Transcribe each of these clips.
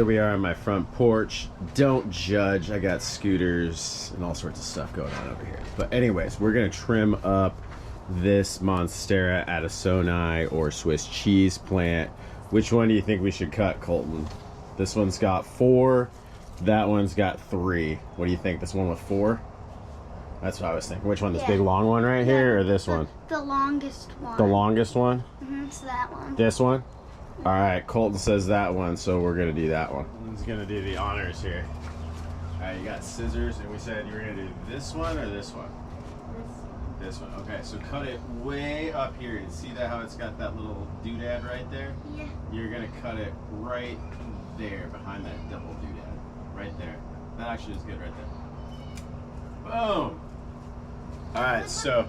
here we are on my front porch. Don't judge, I got scooters and all sorts of stuff going on over here. But anyways, we're gonna trim up this Monstera Adansonii or Swiss cheese plant. Which one do you think we should cut, Colton? This one's got 4, that one's got 3. What do you think, this one with 4? That's what I was thinking. Which one, this big long one right here or this one? The longest one. The longest one? It's that one. This one? All right, Colton says that one, so we're gonna do that one. He's gonna do the honors here. All right, you got scissors, and we said you were gonna do this one or this one? This one. Okay, so cut it way up here. You see that, how it's got that little doodad right there? Yeah. You're gonna cut it right there, behind that double doodad. Right there. That actually is good right there. Boom! All right, so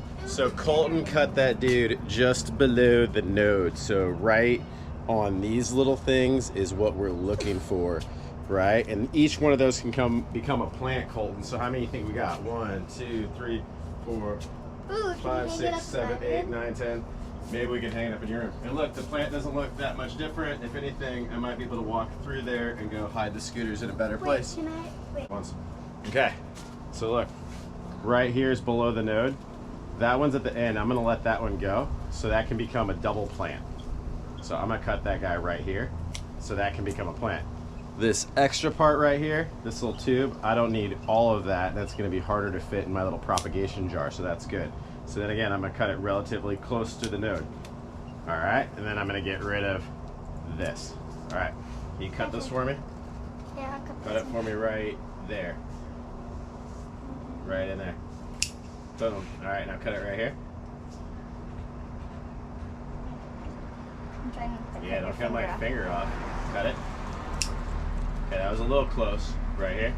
Colton cut that dude just below the node. So right on these little things is what we're looking for, right? And each one of those can become a plant, Colton. So how many do you think we got? 1, 2, 3, 4, 5, 6, 7, 8, 9, 10. Maybe we can hang it up in your room. And look, the plant doesn't look that much different. If anything, I might be able to walk through there and go hide the scooters in a better place. Can I? Wait. Okay, so look, right here is below the node. That one's at the end. I'm gonna let that one go, so that can become a double plant. So I'm gonna cut that guy right here, so that can become a plant. This extra part right here, this little tube, I don't need all of that. That's gonna be harder to fit in my little propagation jar, so that's good. So then again, I'm gonna cut it relatively close to the node. All right, and then I'm gonna get rid of this. All right, can you cut this for me? Yeah, I'll cut Cut it for me right there. Right in there. Boom. All right, now cut it right here. I'm trying to Yeah, don't cut my finger off. Cut it. Okay, that was a little close. Right here.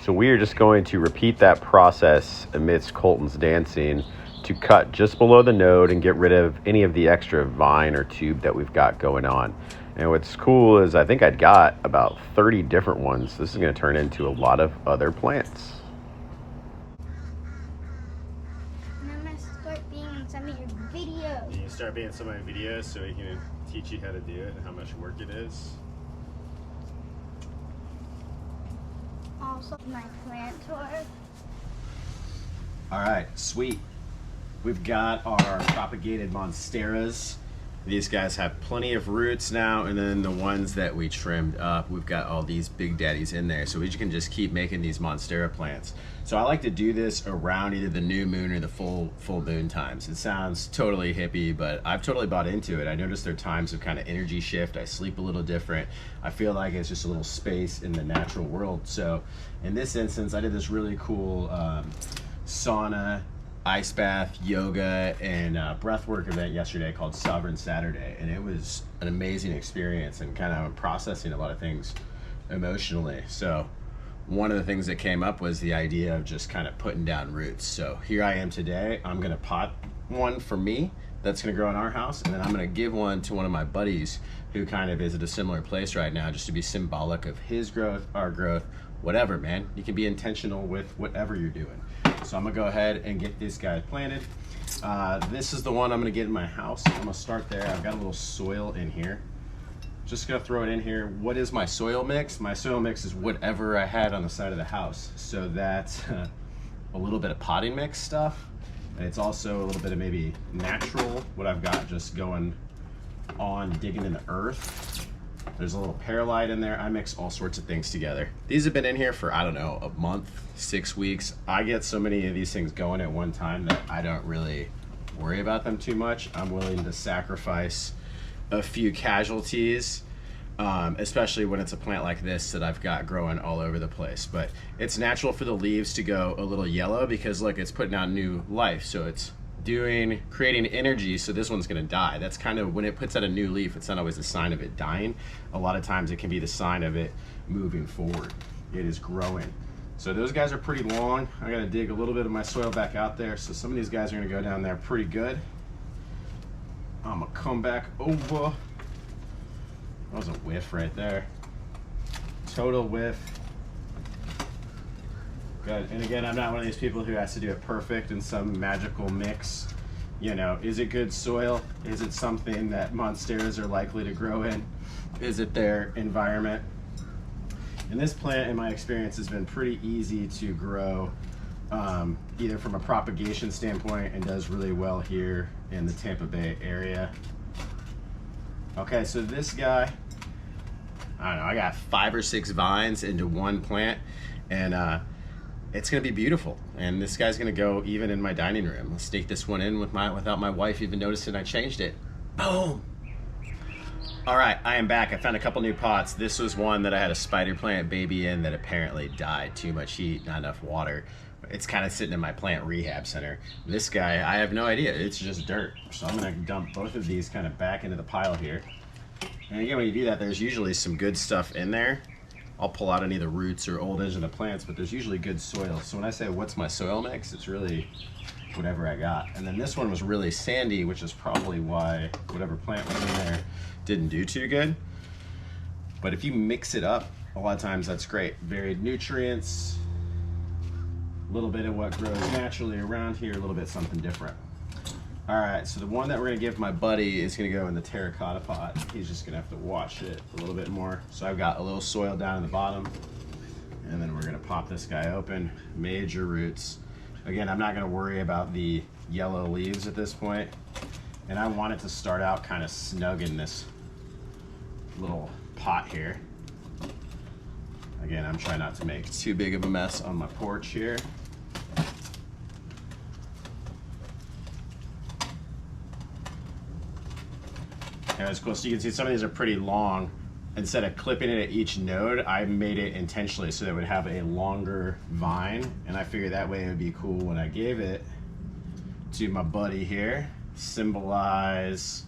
So we are just going to repeat that process amidst Colton's dancing to cut just below the node and get rid of any of the extra vine or tube that we've got going on. And what's cool is I think I'd got about 30 different ones. This is going to turn into a lot of other plants. And I'm going to start being in some of your videos. You can start being in some of my videos so we can teach you how to do it and how much work it is. Also, my plant tour. All right, sweet. We've got our propagated monsteras. These guys have plenty of roots now, and then the ones that we trimmed up, we've got all these big daddies in there, so we can just keep making these monstera plants. So I like to do this around either the new moon or the full moon times. It sounds totally hippie, but I've totally bought into it. I noticed there are times of kind of energy shift. I sleep a little different. I feel like it's just a little space in the natural world. So in this instance, I did this really cool sauna, ice bath, yoga, and breathwork event yesterday called Sovereign Saturday, and it was an amazing experience and kind of processing a lot of things emotionally. So one of the things that came up was the idea of just kind of putting down roots. So here I am today. I'm gonna pot one for me that's gonna grow in our house, and then I'm gonna give one to one of my buddies who kind of is at a similar place right now, just to be symbolic of his growth, our growth, whatever, man. You can be intentional with whatever you're doing. So I'm gonna go ahead and get this guy planted. This is the one I'm gonna get in my house. I'm gonna start there. I've got a little soil in here. Just gonna throw it in here. What is my soil mix? My soil mix is whatever I had on the side of the house. So that's a little bit of potting mix stuff. And it's also a little bit of maybe natural, what I've got just going on digging in the earth. There's a little perlite in there. I mix all sorts of things together. These have been in here for, I don't know, a month, 6 weeks. I get so many of these things going at one time that I don't really worry about them too much. I'm willing to sacrifice a few casualties, especially when it's a plant like this that I've got growing all over the place. But it's natural for the leaves to go a little yellow because look, it's putting out new life. So it's creating energy, so this one's gonna die. That's kind of, when it puts out a new leaf, it's not always a sign of it dying. A lot of times it can be the sign of it moving forward. It is growing. So those guys are pretty long. I gotta dig a little bit of my soil back out there. So some of these guys are gonna go down there pretty good. I'm gonna come back over. That was a whiff right there. Total whiff. Good. And again, I'm not one of these people who has to do it perfect in some magical mix. You know, is it good soil? Is it something that monsteras are likely to grow in? Is it their environment? And this plant, in my experience, has been pretty easy to grow, either from a propagation standpoint, and does really well here in the Tampa Bay area. Okay, so this guy, I don't know, I got 5 or 6 vines into one plant, and it's gonna be beautiful. And this guy's gonna go even in my dining room. Let's stake this one in without my wife even noticing I changed it. Boom! All right, I am back. I found a couple new pots. This was one that I had a spider plant baby in that apparently died. Too much heat, not enough water. It's kind of sitting in my plant rehab center. This guy, I have no idea. It's just dirt. So I'm gonna dump both of these kind of back into the pile here. And again, when you do that, there's usually some good stuff in there. I'll pull out any of the roots or old edge of the plants, but there's usually good soil. So when I say what's my soil mix, it's really whatever I got. And then this one was really sandy, which is probably why whatever plant was in there didn't do too good. But if you mix it up, a lot of times that's great. Varied nutrients, a little bit of what grows naturally around here, a little bit something different. All right, so the one that we're gonna give my buddy is gonna go in the terracotta pot. He's just gonna have to wash it a little bit more. So I've got a little soil down in the bottom, and then we're gonna pop this guy open. Major roots. Again, I'm not gonna worry about the yellow leaves at this point, and I want it to start out kind of snug in this little pot here. Again, I'm trying not to make too big of a mess on my porch here. And it's cool. So you can see some of these are pretty long. Instead of clipping it at each node, I made it intentionally so that it would have a longer vine. And I figured that way it would be cool when I gave it to my buddy here. Symbolize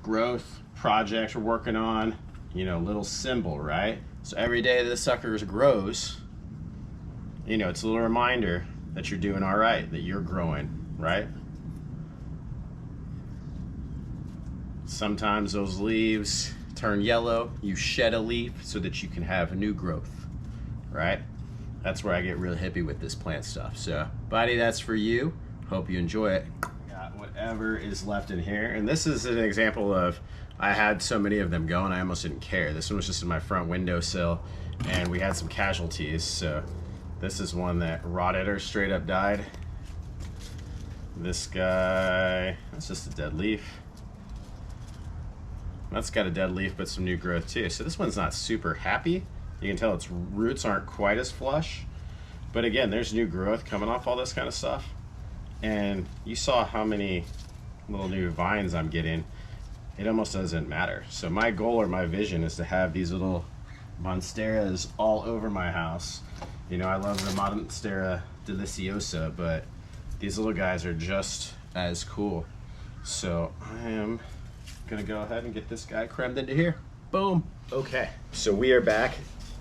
growth, project we're working on, you know, little symbol, right? So every day this sucker grows, you know, it's a little reminder that you're doing all right, that you're growing, right? Sometimes those leaves turn yellow, you shed a leaf so that you can have new growth, right? That's where I get real hippie with this plant stuff. So, buddy, that's for you. Hope you enjoy it. Got whatever is left in here. And this is an example of, I had so many of them going, I almost didn't care. This one was just in my front windowsill, and we had some casualties. So this is one that rotted or straight up died. This guy, that's just a dead leaf. That's got a dead leaf, but some new growth too. So this one's not super happy. You can tell its roots aren't quite as flush. But again, there's new growth coming off all this kind of stuff. And you saw how many little new vines I'm getting. It almost doesn't matter. So my goal or my vision is to have these little Monsteras all over my house. You know, I love the Monstera Deliciosa, but these little guys are just as cool. So I am gonna go ahead and get this guy crammed into here. Boom. Okay, so we are back.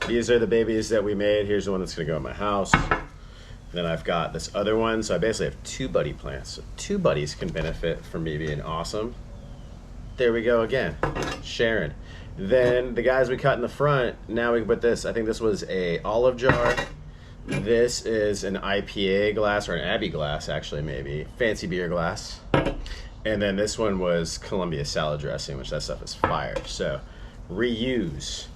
These are the babies that we made. Here's the one that's gonna go in my house. Then I've got this other one. So I basically have 2 buddy plants. So 2 buddies can benefit from me being awesome. There we go again, Sharon. Then the guys we cut in the front, now we can put this. I think this was a olive jar. This is an IPA glass, or an Abbey glass actually, maybe. Fancy beer glass. And then this one was Columbia salad dressing, which that stuff is fire. So reuse.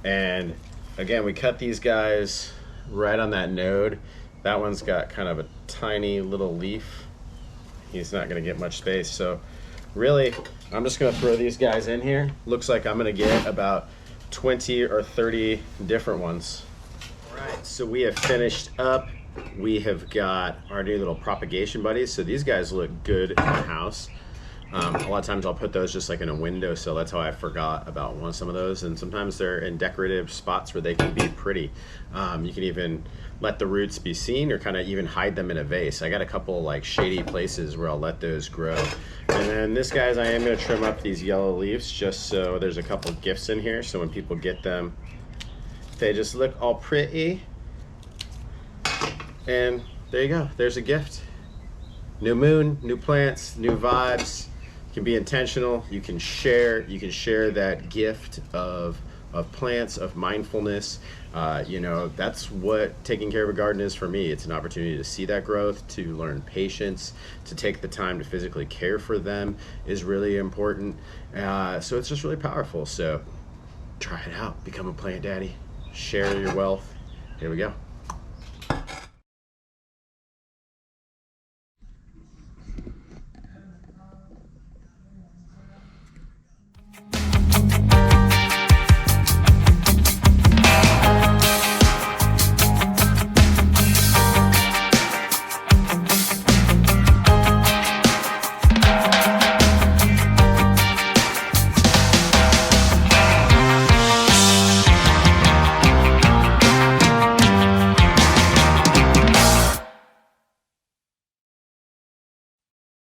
And again, we cut these guys right on that node. That one's got kind of a tiny little leaf. He's not gonna get much space. So really, I'm just gonna throw these guys in here. Looks like I'm gonna get about 20 or 30 different ones. All right, so we have finished up. We have got our new little propagation buddies. So these guys look good in the house. A lot of times I'll put those just like in a windowsill. That's how I forgot about some of those. And sometimes they're in decorative spots where they can be pretty. You can even let the roots be seen, or kind of even hide them in a vase. I got a couple like shady places where I'll let those grow. And then this, guys, I am gonna trim up these yellow leaves just so there's a couple gifts in here. So when people get them, they just look all pretty. And there you go, there's a gift. New moon, new plants, new vibes. You can be intentional, you can share that gift of of plants, of mindfulness. You know, that's what taking care of a garden is for me. It's an opportunity to see that growth, to learn patience, to take the time to physically care for them is really important. So it's just really powerful. So try it out, become a plant daddy, share your wealth. Here we go.